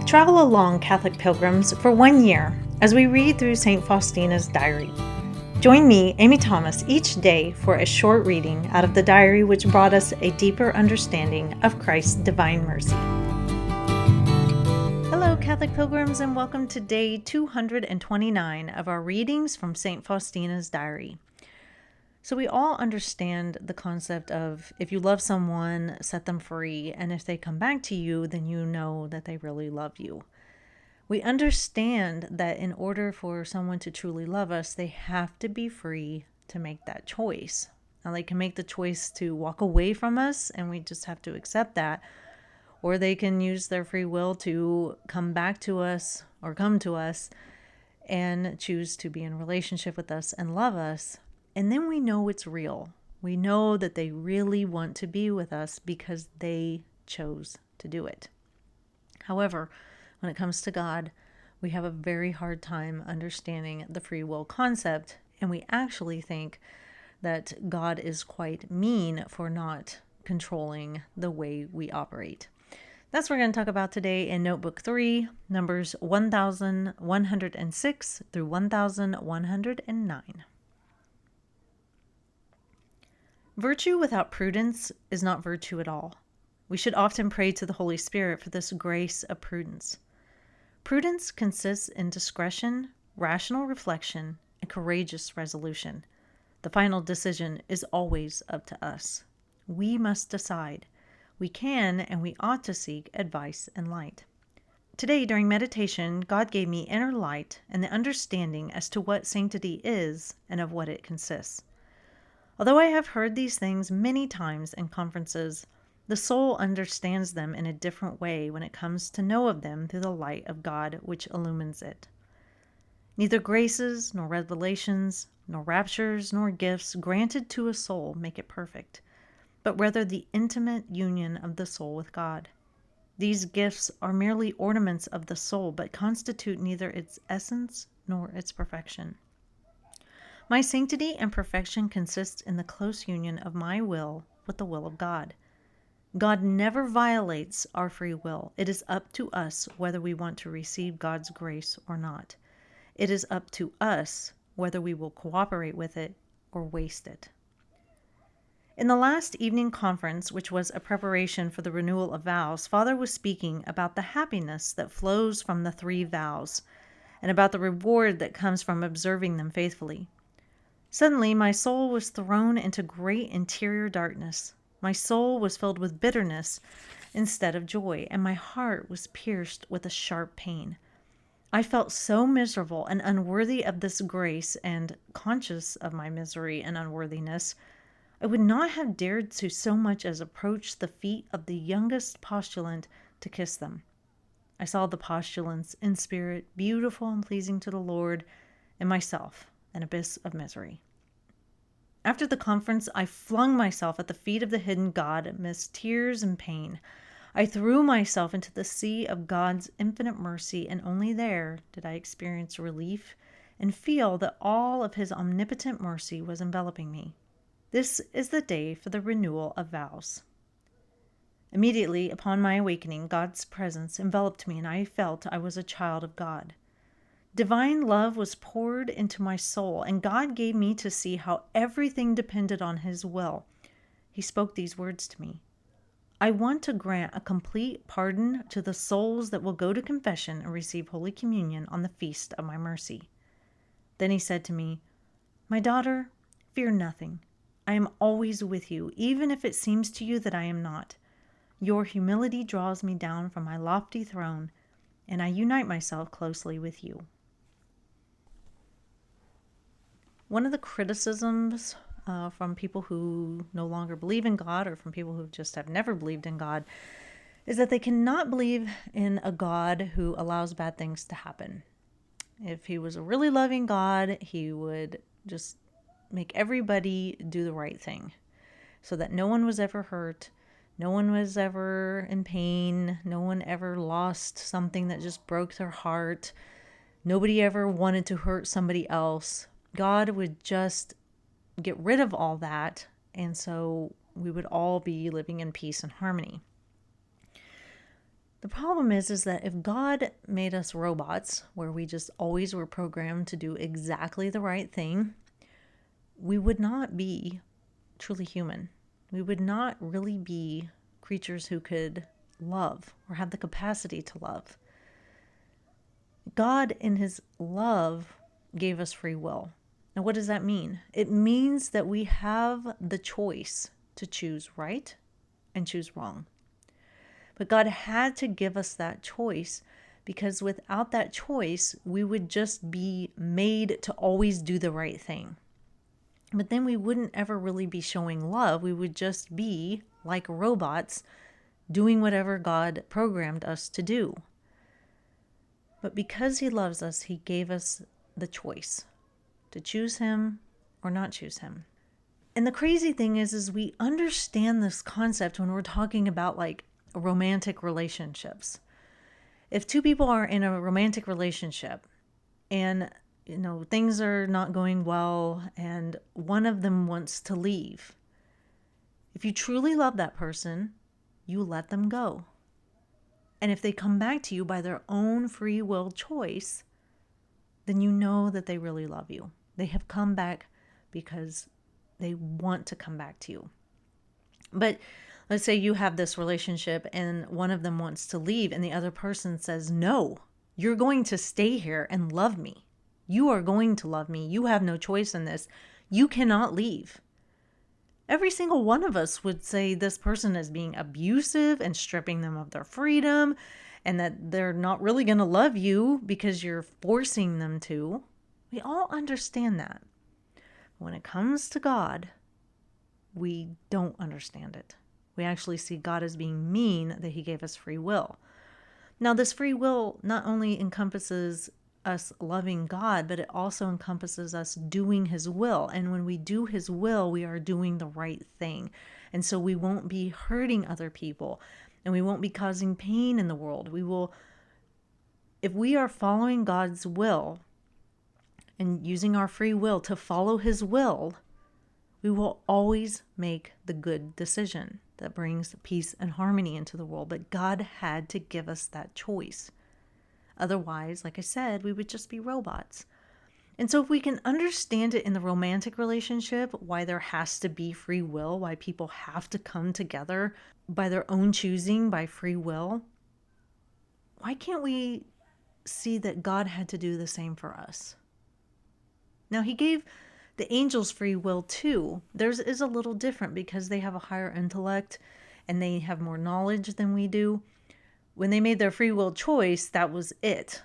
Travel along, Catholic pilgrims, for 1 year as we read through St. Faustina's diary. Join me, Amy Thomas, each day for a short reading out of the diary which brought us a deeper understanding of Christ's divine mercy. Hello, Catholic pilgrims, and welcome to day 229 of our readings from St. Faustina's diary. So we all understand the concept of if you love someone, set them free, and if they come back to you, then you know that they really love you. We understand that in order for someone to truly love us, they have to be free to make that choice. Now, they can make the choice to walk away from us, and we just have to accept that. Or they can use their free will to come back to us or come to us and choose to be in relationship with us and love us. And then we know it's real. We know that they really want to be with us because they chose to do it. However, when it comes to God, we have a very hard time understanding the free will concept, and we actually think that God is quite mean for not controlling the way we operate. That's what we're going to talk about today in Notebook 3, numbers 1106 through 1109. Virtue without prudence is not virtue at all. We should often pray to the Holy Spirit for this grace of prudence. Prudence consists in discretion, rational reflection, and courageous resolution. The final decision is always up to us. We must decide. We can and we ought to seek advice and light. Today, during meditation, God gave me inner light and the understanding as to what sanctity is and of what it consists. Although I have heard these things many times in conferences, the soul understands them in a different way when it comes to know of them through the light of God which illumines it. Neither graces, nor revelations, nor raptures, nor gifts granted to a soul make it perfect, but rather the intimate union of the soul with God. These gifts are merely ornaments of the soul, but constitute neither its essence nor its perfection. My sanctity and perfection consist in the close union of my will with the will of God. God never violates our free will. It is up to us whether we want to receive God's grace or not. It is up to us whether we will cooperate with it or waste it. In the last evening conference, which was a preparation for the renewal of vows, Father was speaking about the happiness that flows from the 3 vows and about the reward that comes from observing them faithfully. Suddenly, my soul was thrown into great interior darkness. My soul was filled with bitterness instead of joy, and my heart was pierced with a sharp pain. I felt so miserable and unworthy of this grace, and conscious of my misery and unworthiness, I would not have dared to so much as approach the feet of the youngest postulant to kiss them. I saw the postulants in spirit, beautiful and pleasing to the Lord, and myself, an abyss of misery. After the conference, I flung myself at the feet of the hidden God amidst tears and pain. I threw myself into the sea of God's infinite mercy, and only there did I experience relief and feel that all of his omnipotent mercy was enveloping me. This is the day for the renewal of vows. Immediately upon my awakening, God's presence enveloped me, and I felt I was a child of God. Divine love was poured into my soul, and God gave me to see how everything depended on his will. He spoke these words to me. I want to grant a complete pardon to the souls that will go to confession and receive Holy Communion on the feast of my mercy. Then he said to me, My daughter, fear nothing. I am always with you, even if it seems to you that I am not. Your humility draws me down from my lofty throne, and I unite myself closely with you. One of the criticisms from people who no longer believe in God, or from people who just have never believed in God, is that they cannot believe in a God who allows bad things to happen. If he was a really loving God, he would just make everybody do the right thing so that no one was ever hurt, no one was ever in pain, no one ever lost something that just broke their heart, nobody ever wanted to hurt somebody else. God would just get rid of all that, and so we would all be living in peace and harmony. The problem is that if God made us robots, where we just always were programmed to do exactly the right thing, we would not be truly human. We would not really be creatures who could love or have the capacity to love. God, in his love, gave us free will. Now, what does that mean? It means that we have the choice to choose right and choose wrong. But God had to give us that choice, because without that choice, we would just be made to always do the right thing. But then we wouldn't ever really be showing love. We would just be like robots doing whatever God programmed us to do. But because he loves us, he gave us the choice to choose him or not choose him. And the crazy thing is we understand this concept when we're talking about like romantic relationships. If two people are in a romantic relationship and things are not going well and one of them wants to leave, if you truly love that person, you let them go. And if they come back to you by their own free will choice, then you know that they really love you. They have come back because they want to come back to you. But let's say you have this relationship and one of them wants to leave and the other person says, no, you're going to stay here and love me. You are going to love me. You have no choice in this. You cannot leave. Every single one of us would say this person is being abusive and stripping them of their freedom, and that they're not really going to love you because you're forcing them to. We all understand that. When it comes to God, we don't understand it. We actually see God as being mean that he gave us free will. Now, this free will not only encompasses us loving God, but it also encompasses us doing his will. And when we do his will, we are doing the right thing. And so we won't be hurting other people and we won't be causing pain in the world. If we are following God's will and using our free will to follow his will, we will always make the good decision that brings peace and harmony into the world. But God had to give us that choice. Otherwise, like I said, we would just be robots. And so if we can understand it in the romantic relationship, why there has to be free will, why people have to come together by their own choosing, by free will, why can't we see that God had to do the same for us? Now, he gave the angels free will too. Theirs is a little different because they have a higher intellect and they have more knowledge than we do. When they made their free will choice, that was it.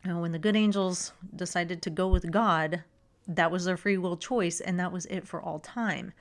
And when the good angels decided to go with God, that was their free will choice, and that was it for all time.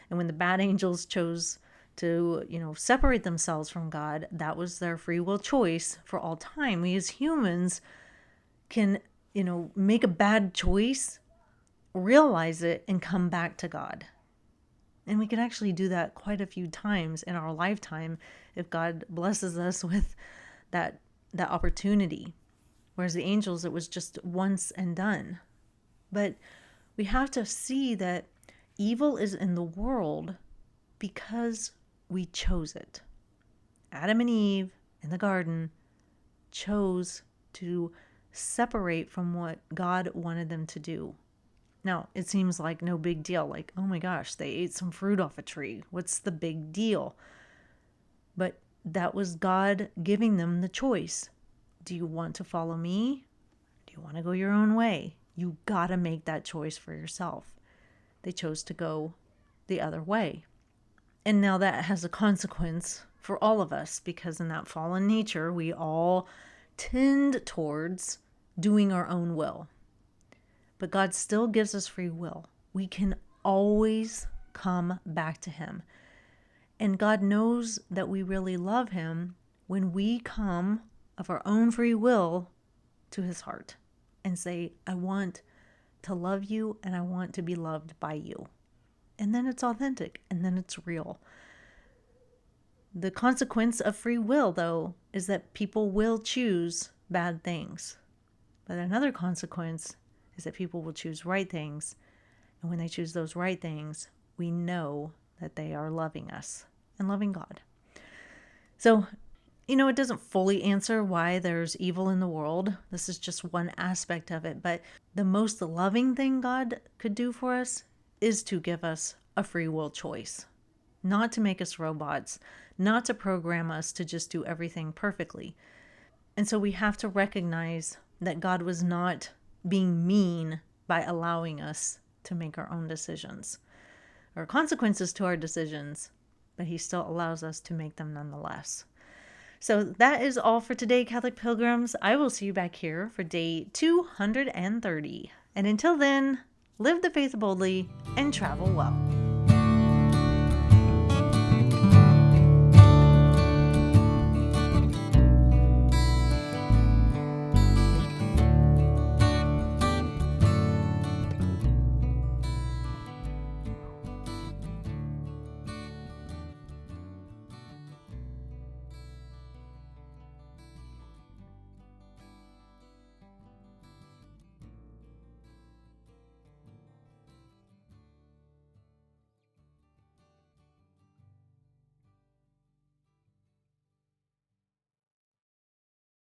And when the bad angels chose to, separate themselves from God, that was their free will choice for all time. We as humans can, make a bad choice, realize it, and come back to God. And we can actually do that quite a few times in our lifetime if God blesses us with that opportunity. Whereas the angels, it was just once and done. But we have to see that evil is in the world because we chose it. Adam and Eve in the garden chose to separate from what God wanted them to do. Now, it seems like no big deal. Like, oh my gosh, they ate some fruit off a tree. What's the big deal? But that was God giving them the choice. Do you want to follow me? Do you want to go your own way? You got to make that choice for yourself. They chose to go the other way. And now that has a consequence for all of us, because in that fallen nature, we all tend towards doing our own will. But God still gives us free will. We can always come back to him. And God knows that we really love him when we come of our own free will to his heart and say, I want to love you and I want to be loved by you. And then it's authentic and then it's real. The consequence of free will, though, is that people will choose bad things. But another consequence is that people will choose right things. And when they choose those right things, we know that they are loving us and loving God. So, It doesn't fully answer why there's evil in the world. This is just one aspect of it. But the most loving thing God could do for us is to give us a free will choice, not to make us robots, not to program us to just do everything perfectly. And so we have to recognize that God was not being mean by allowing us to make our own decisions or consequences to our decisions, but he still allows us to make them nonetheless. So that is all for today, Catholic Pilgrims. I will see you back here for day 230. And until then, live the faith boldly and travel well.